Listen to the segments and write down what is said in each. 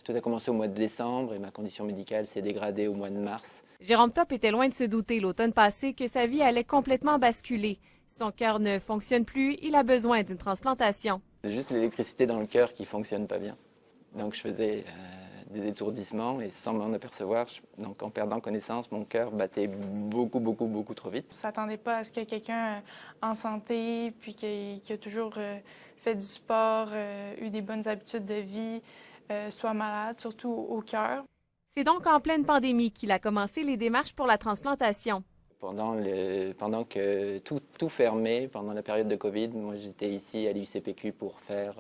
Tout a commencé au mois de décembre et ma condition médicale s'est dégradée au mois de mars. Jérôme Top était loin de se douter l'automne passé que sa vie allait complètement basculer. Son cœur ne fonctionne plus, il a besoin d'une transplantation. C'est juste l'électricité dans le cœur qui fonctionne pas bien. Donc je faisais des étourdissements et sans m'en apercevoir, donc en perdant connaissance, mon cœur battait beaucoup trop vite. On ne s'attendait pas à ce que quelqu'un en santé, puis qui a toujours fait du sport, eu des bonnes habitudes de vie, soit malade, surtout au cœur. C'est donc en pleine pandémie qu'il a commencé les démarches pour la transplantation. Pendant que tout fermait, pendant la période de Covid, moi j'étais ici à l'UCPQ pour faire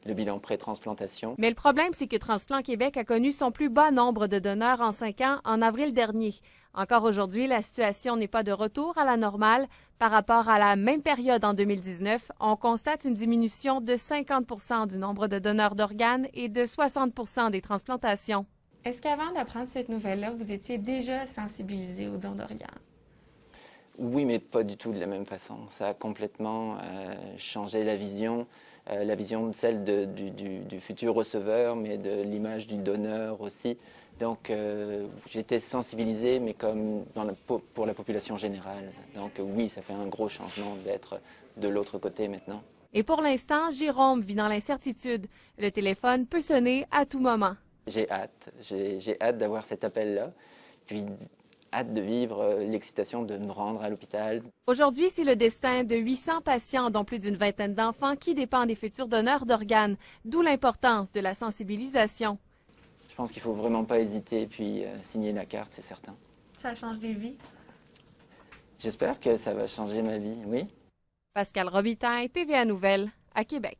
le bilan pré-transplantation. Mais le problème, c'est que Transplant Québec a connu son plus bas nombre de donneurs en 5 ans en avril dernier. Encore aujourd'hui, la situation n'est pas de retour à la normale. Par rapport à la même période en 2019, on constate une diminution de 50 du nombre de donneurs d'organes et de 60 des transplantations. Est-ce qu'avant d'apprendre cette nouvelle-là, vous étiez déjà sensibilisé aux dons d'organes? Oui, mais pas du tout de la même façon. Ça a complètement changé la vision de celle du futur receveur, mais de l'image du donneur aussi. Donc j'étais sensibilisé, mais comme pour la population générale. Donc oui, ça fait un gros changement d'être de l'autre côté maintenant. Et pour l'instant, Jérôme vit dans l'incertitude. Le téléphone peut sonner à tout moment. J'ai hâte d'avoir cet appel-là, puis hâte de vivre l'excitation de me rendre à l'hôpital. Aujourd'hui, c'est le destin de 800 patients, dont plus d'une vingtaine d'enfants, qui dépendent des futurs donneurs d'organes, d'où l'importance de la sensibilisation. Je pense qu'il ne faut vraiment pas hésiter, puis signer la carte, c'est certain. Ça change des vies? J'espère que ça va changer ma vie, oui. Pascal Robitaille, TVA Nouvelles, à Québec.